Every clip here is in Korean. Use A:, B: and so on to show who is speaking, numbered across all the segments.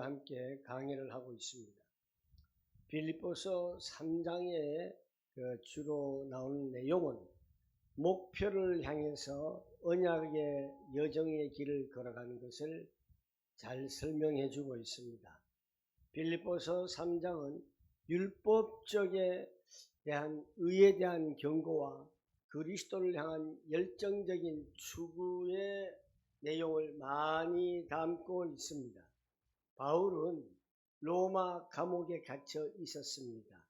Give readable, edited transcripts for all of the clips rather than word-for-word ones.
A: 여러분과 함께 강의를 하고 있습니다. 빌립보서 3장에 주로 나오는 내용은 목표를 향해서 언약의 여정의 길을 걸어가는 것을 잘 설명해 주고 있습니다. 빌립보서 3장은 율법적에 대한 의에 대한 경고와 그리스도를 향한 열정적인 추구의 내용을 많이 담고 있습니다. 바울은 로마 감옥에 갇혀 있었습니다.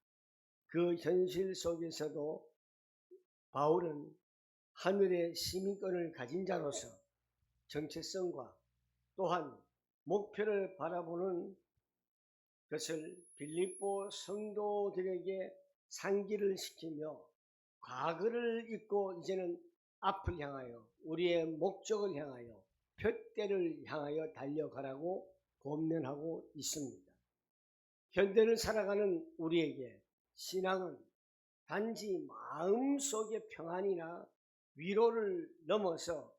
A: 그 현실 속에서도 바울은 하늘의 시민권을 가진 자로서 정체성과 또한 목표를 바라보는 것을 빌립보 성도들에게 상기를 시키며 과거를 잊고 이제는 앞을 향하여 우리의 목적을 향하여 표대를 향하여 달려가라고 권면하고 있습니다. 현대를 살아가는 우리에게 신앙은 단지 마음속의 평안이나 위로를 넘어서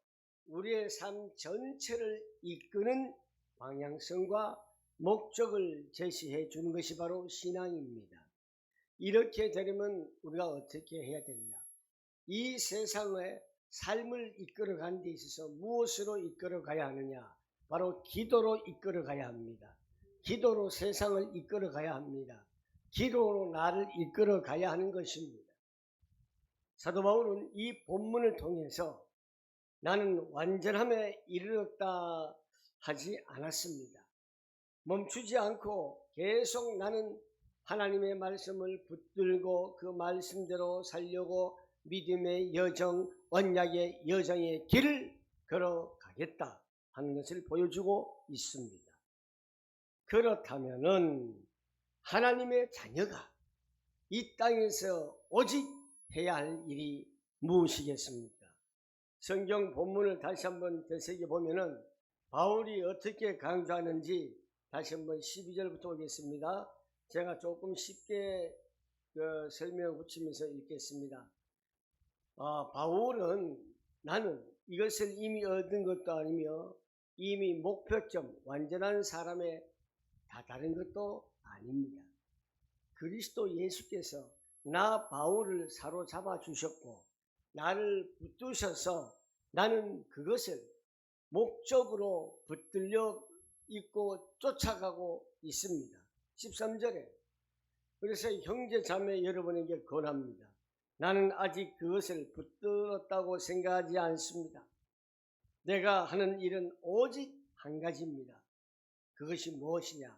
A: 우리의 삶 전체를 이끄는 방향성과 목적을 제시해 주는 것이 바로 신앙입니다. 이렇게 되려면 우리가 어떻게 해야 되느냐? 이 세상의 삶을 이끌어가는 데 있어서 무엇으로 이끌어가야 하느냐? 바로 기도로 이끌어가야 합니다. 기도로 세상을 이끌어가야 합니다. 기도로 나를 이끌어가야 하는 것입니다. 사도 바울은 이 본문을 통해서 나는 완전함에 이르렀다 하지 않았습니다. 멈추지 않고 계속 나는 하나님의 말씀을 붙들고 그 말씀대로 살려고 믿음의 여정, 언약의 여정의 길을 걸어가겠다 하는 것을 보여주고 있습니다. 그렇다면은 하나님의 자녀가 이 땅에서 오직 해야 할 일이 무엇이겠습니까? 성경 본문을 다시 한번 되새겨보면은 바울이 어떻게 강조하는지 다시 한번 12절부터 오겠습니다. 제가 조금 쉽게 설명을 붙이면서 읽겠습니다. 바울은 나는 이것을 이미 얻은 것도 아니며 이미 목표점, 완전한 사람에 다다른 것도 아닙니다. 그리스도 예수께서 나 바울을 사로잡아 주셨고 나를 붙드셔서 나는 그것을 목적으로 붙들려 있고 쫓아가고 있습니다. 13절에 그래서 형제 자매 여러분에게 권합니다. 나는 아직 그것을 붙들었다고 생각하지 않습니다. 내가 하는 일은 오직 한 가지입니다. 그것이 무엇이냐?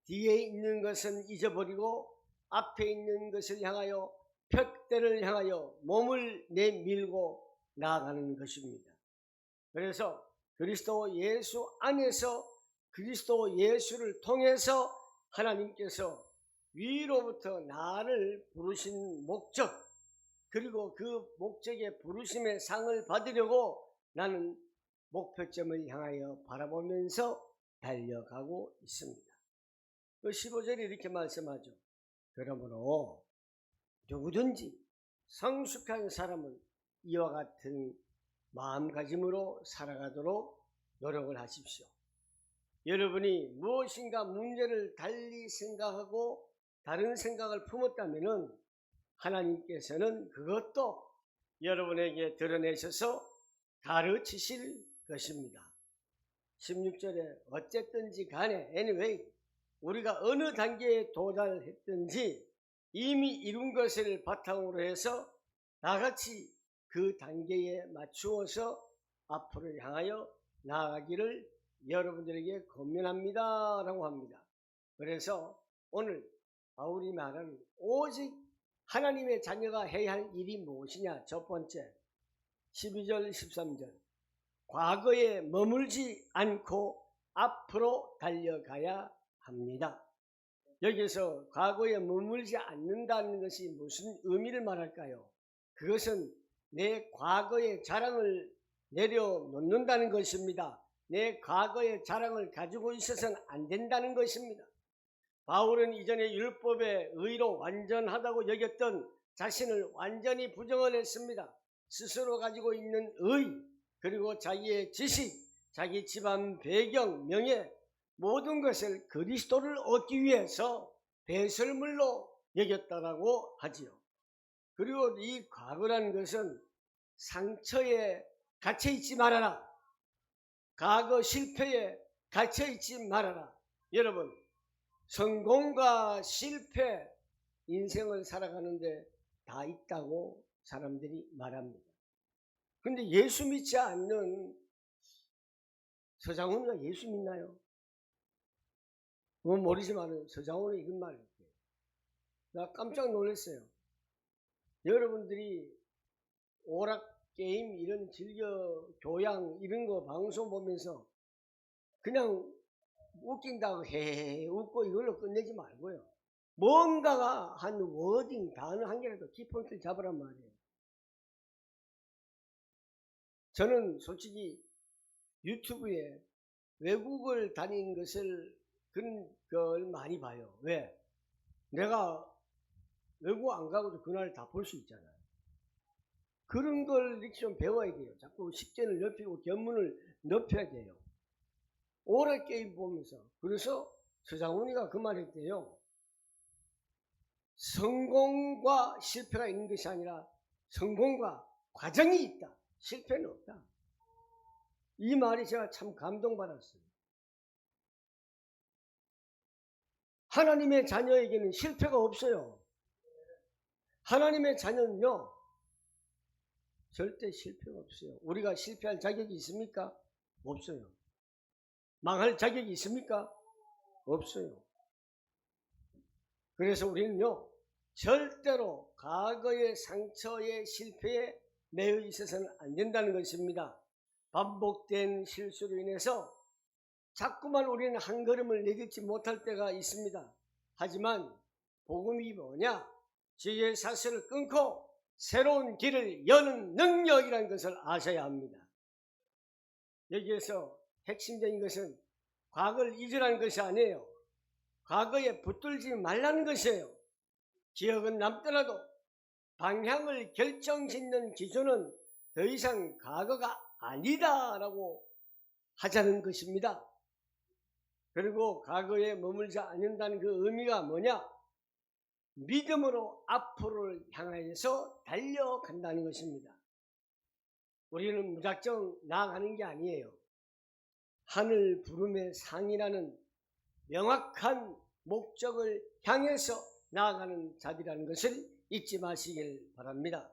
A: 뒤에 있는 것은 잊어버리고 앞에 있는 것을 향하여 표대를 향하여 몸을 내밀고 나아가는 것입니다. 그래서 그리스도 예수 안에서 그리스도 예수를 통해서 하나님께서 위로부터 나를 부르신 목적 그리고 그 목적의 부르심의 상을 받으려고 나는 목표점을 향하여 바라보면서 달려가고 있습니다. 그 15절에 이렇게 말씀하죠. 그러므로 누구든지 성숙한 사람은 이와 같은 마음가짐으로 살아가도록 노력을 하십시오. 여러분이 무엇인가 문제를 달리 생각하고 다른 생각을 품었다면 하나님께서는 그것도 여러분에게 드러내셔서 가르치실 것입니다. 16절에 어쨌든지 간에 anyway 우리가 어느 단계에 도달했든지 이미 이룬 것을 바탕으로 해서 나같이 그 단계에 맞추어서 앞으로 향하여 나아가기를 여러분들에게 권면합니다 라고 합니다. 그래서 오늘 바울이 말하는 오직 하나님의 자녀가 해야 할 일이 무엇이냐? 첫 번째 12절 13절 과거에 머물지 않고 앞으로 달려가야 합니다. 여기서 과거에 머물지 않는다는 것이 무슨 의미를 말할까요? 그것은 내 과거의 자랑을 내려놓는다는 것입니다. 내 과거의 자랑을 가지고 있어서는 안 된다는 것입니다. 바울은 이전에 율법의 의로 완전하다고 여겼던 자신을 완전히 부정을 했습니다. 스스로 가지고 있는 의, 그리고 자기의 지식, 자기 집안 배경, 명예, 모든 것을 그리스도를 얻기 위해서 배설물로 여겼다라고 하지요. 그리고 이 과거라는 것은 상처에 갇혀 있지 말아라. 과거 실패에 갇혀 있지 말아라. 여러분, 성공과 실패, 인생을 살아가는데 다 있다고 사람들이 말합니다. 근데 예수 믿지 않는 서장훈이가 예수 믿나요? 그건 모르지만 서장훈은 이런 말을 했어요. 나 깜짝 놀랐어요. 여러분들이 오락게임 이런 즐겨 교양 이런 거 방송 보면서 그냥 웃긴다고 헤헤 웃고 이걸로 끝내지 말고요. 뭔가가 한 워딩 단어 한 개라도 키포인트를 잡으란 말이에요. 저는 솔직히 유튜브에 외국을 다닌 것을 그런 걸 많이 봐요. 왜? 내가 외국 안 가고도 그날 다 볼 수 있잖아요. 그런 걸 이렇게 좀 배워야 돼요. 자꾸 식견을 넓히고 견문을 넓혀야 돼요. 오래 게임 보면서. 그래서 서장훈이가 그 말 했대요. 성공과 실패가 있는 것이 아니라 성공과 과정이 있다. 실패는 없다. 이 말이 제가 참 감동받았어요. 하나님의 자녀에게는 실패가 없어요. 하나님의 자녀는요, 절대 실패가 없어요. 우리가 실패할 자격이 있습니까? 없어요. 망할 자격이 있습니까? 없어요. 그래서 우리는요, 절대로 과거의 상처의 실패에 매여 있어서는 안 된다는 것입니다. 반복된 실수로 인해서 자꾸만 우리는 한 걸음을 내딛지 못할 때가 있습니다. 하지만 복음이 뭐냐? 죄의 사슬을 끊고 새로운 길을 여는 능력이라는 것을 아셔야 합니다. 여기에서 핵심적인 것은 과거를 잊으라는 것이 아니에요. 과거에 붙들지 말라는 것이에요. 기억은 남더라도 방향을 결정짓는 기준은 더 이상 과거가 아니다라고 하자는 것입니다. 그리고 과거에 머물지 않는다는 그 의미가 뭐냐? 믿음으로 앞으로를 향하여서 달려간다는 것입니다. 우리는 무작정 나아가는 게 아니에요. 하늘 부름의 상이라는 명확한 목적을 향해서 나아가는 자들이라는 것을 잊지 마시길 바랍니다.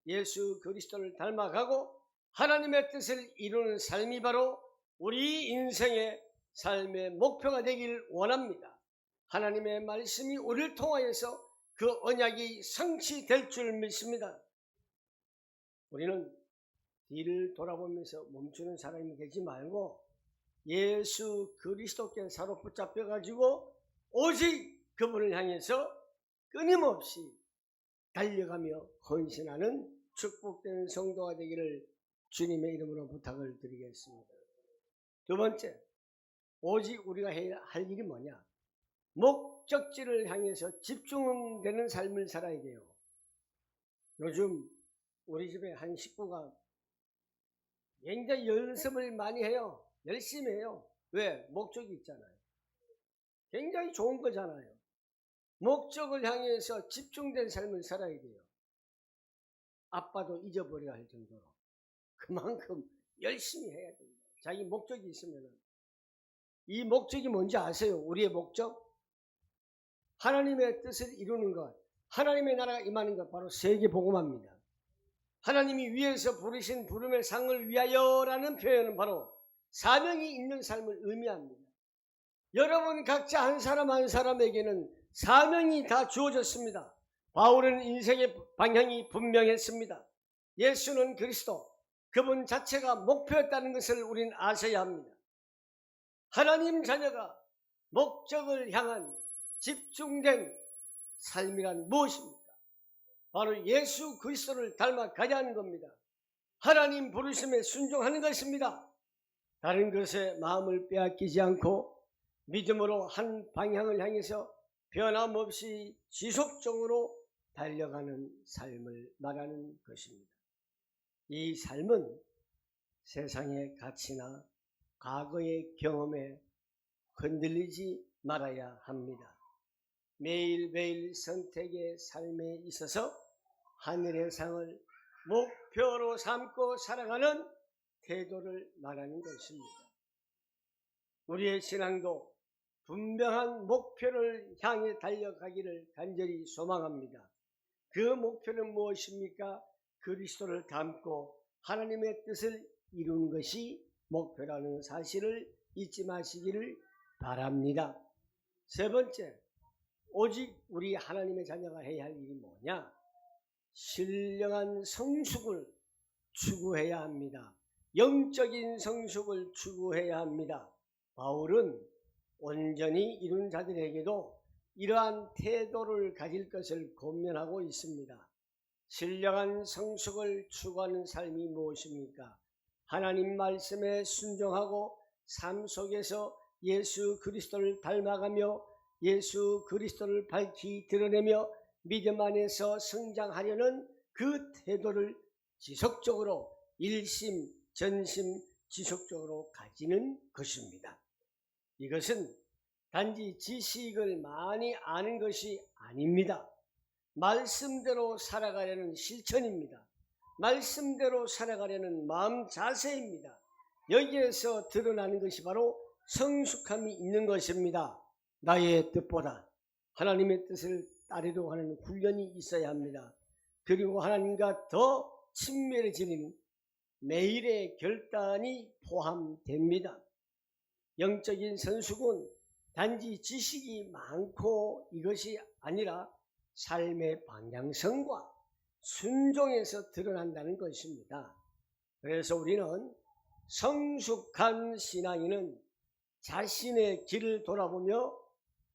A: 예수 그리스도를 닮아가고 하나님의 뜻을 이루는 삶이 바로 우리 인생의 삶의 목표가 되길 원합니다. 하나님의 말씀이 우리를 통하여서 그 언약이 성취될 줄 믿습니다. 우리는 뒤를 돌아보면서 멈추는 사람이 되지 말고 예수 그리스도께 사로잡혀 가지고 오직 그분을 향해서 끊임없이 달려가며 헌신하는 축복된 성도가 되기를 주님의 이름으로 부탁을 드리겠습니다. 두 번째, 오직 우리가 해야 할 일이 뭐냐? 목적지를 향해서 집중되는 삶을 살아야 돼요. 요즘 우리 집에 한 식구가 굉장히 연습을 많이 해요. 열심히 해요. 왜? 목적이 있잖아요. 굉장히 좋은 거잖아요. 목적을 향해서 집중된 삶을 살아야 돼요. 아빠도 잊어버려야 할 정도로 그만큼 열심히 해야 됩니다. 자기 목적이 있으면 이 목적이 뭔지 아세요? 우리의 목적? 하나님의 뜻을 이루는 것, 하나님의 나라가 임하는 것, 바로 세계복음화입니다. 하나님이 위에서 부르신 부름의 상을 위하여라는 표현은 바로 사명이 있는 삶을 의미합니다. 여러분 각자 한 사람 한 사람에게는 사명이 다 주어졌습니다. 바울은 인생의 방향이 분명했습니다. 예수는 그리스도, 그분 자체가 목표였다는 것을 우리는 아셔야 합니다. 하나님 자녀가 목적을 향한 집중된 삶이란 무엇입니까? 바로 예수 그리스도를 닮아가야 하는 겁니다. 하나님 부르심에 순종하는 것입니다. 다른 것에 마음을 빼앗기지 않고 믿음으로 한 방향을 향해서 변함없이 지속적으로 달려가는 삶을 말하는 것입니다. 이 삶은 세상의 가치나 과거의 경험에 흔들리지 말아야 합니다. 매일매일 선택의 삶에 있어서 하늘의 상을 목표로 삼고 살아가는 태도를 말하는 것입니다. 우리의 신앙도 분명한 목표를 향해 달려가기를 간절히 소망합니다. 그 목표는 무엇입니까? 그리스도를 닮고 하나님의 뜻을 이루는 것이 목표라는 사실을 잊지 마시기를 바랍니다. 세 번째, 오직 우리 하나님의 자녀가 해야 할 일이 뭐냐? 신령한 성숙을 추구해야 합니다. 영적인 성숙을 추구해야 합니다. 바울은 온전히 이룬 자들에게도 이러한 태도를 가질 것을 권면하고 있습니다. 신령한 성숙을 추구하는 삶이 무엇입니까? 하나님 말씀에 순종하고 삶 속에서 예수 그리스도를 닮아가며 예수 그리스도를 밝히 드러내며 믿음 안에서 성장하려는 그 태도를 지속적으로 일심, 전심, 지속적으로 가지는 것입니다. 이것은 단지 지식을 많이 아는 것이 아닙니다. 말씀대로 살아가려는 실천입니다. 말씀대로 살아가려는 마음 자세입니다. 여기에서 드러나는 것이 바로 성숙함이 있는 것입니다. 나의 뜻보다 하나님의 뜻을 따르려고 하는 훈련이 있어야 합니다. 그리고 하나님과 더 친밀해지는 매일의 결단이 포함됩니다. 영적인 성숙은 단지 지식이 많고 이것이 아니라 삶의 방향성과 순종에서 드러난다는 것입니다. 그래서 우리는 성숙한 신앙인은 자신의 길을 돌아보며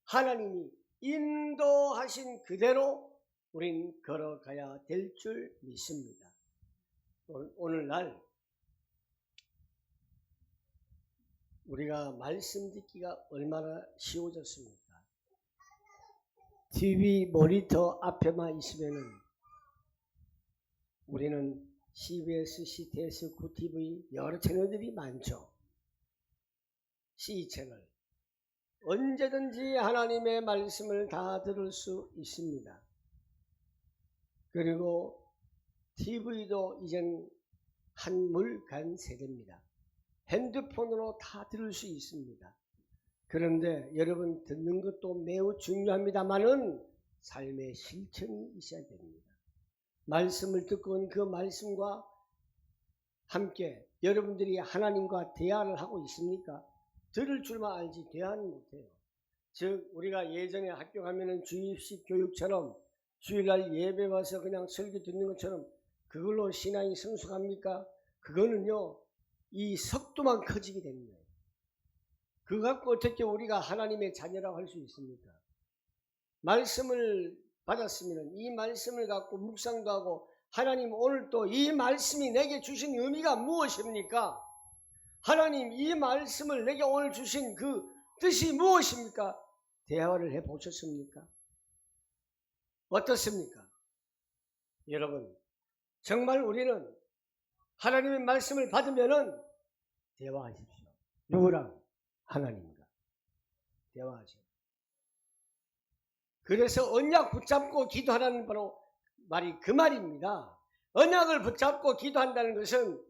A: 하나님이 인도하신 그대로 우린 걸어가야 될 줄 믿습니다. 오늘날 우리가 말씀 듣기가 얼마나 쉬워졌습니까? TV 모니터 앞에만 있으면은 우리는 CBS, CTS, QTV 여러 채널들이 많죠. C채널. 언제든지 하나님의 말씀을 다 들을 수 있습니다. 그리고 TV도 이젠 한물간 세대입니다. 핸드폰으로 다 들을 수 있습니다. 그런데 여러분 듣는 것도 매우 중요합니다만은 삶의 실천이 있어야 됩니다. 말씀을 듣고 온 그 말씀과 함께 여러분들이 하나님과 대화를 하고 있습니까? 들을 줄만 알지 대화는 못해요. 즉 우리가 예전에 학교 가면은 주입식 교육처럼 주일날 예배 와서 그냥 설교 듣는 것처럼 그걸로 신앙이 성숙합니까? 그거는요 이 속도만 커지게 됩니다. 그거 갖고 어떻게 우리가 하나님의 자녀라고 할 수 있습니까? 말씀을 받았으면 이 말씀을 갖고 묵상도 하고 하나님 오늘 또 이 말씀이 내게 주신 의미가 무엇입니까? 하나님 이 말씀을 내게 오늘 주신 그 뜻이 무엇입니까? 대화를 해보셨습니까? 어떻습니까? 여러분 정말 우리는 하나님의 말씀을 받으면은 대화하십시오. 누구랑? 하나님과 대화하십시오. 그래서 언약 붙잡고 기도하라는 바로 말이 그 말입니다. 언약을 붙잡고 기도한다는 것은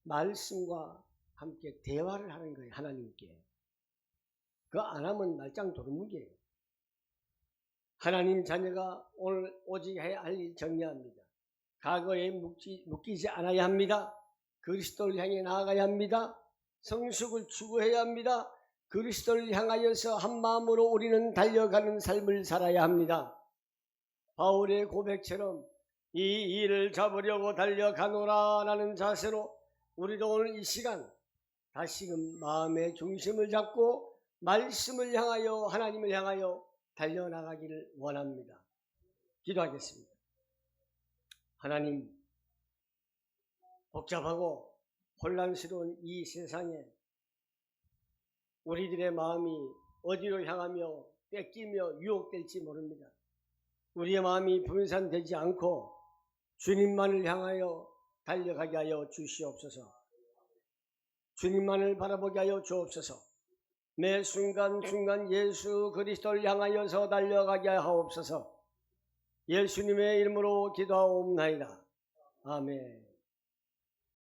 A: 말씀과 함께 대화를 하는 거예요. 하나님께. 그거 안 하면 말짱 도루묵이에요. 하나님 자녀가 오늘 오직 해야 할 일 정리합니다. 과거에 묶이지 않아야 합니다. 그리스도를 향해 나아가야 합니다. 성숙을 추구해야 합니다. 그리스도를 향하여서 한 마음으로 우리는 달려가는 삶을 살아야 합니다. 바울의 고백처럼 이 일을 잡으려고 달려가노라 라는 자세로 우리도 오늘 이 시간 다시금 마음의 중심을 잡고 말씀을 향하여 하나님을 향하여 달려나가기를 원합니다. 기도하겠습니다. 하나님, 복잡하고 혼란스러운 이 세상에 우리들의 마음이 어디로 향하며 뺏기며 유혹될지 모릅니다. 우리의 마음이 분산되지 않고 주님만을 향하여 달려가게 하여 주시옵소서. 주님만을 바라보게 하여 주옵소서. 매 순간순간 예수 그리스도를 향하여서 달려가게 하옵소서. 예수님의 이름으로 기도하옵나이다. 아멘.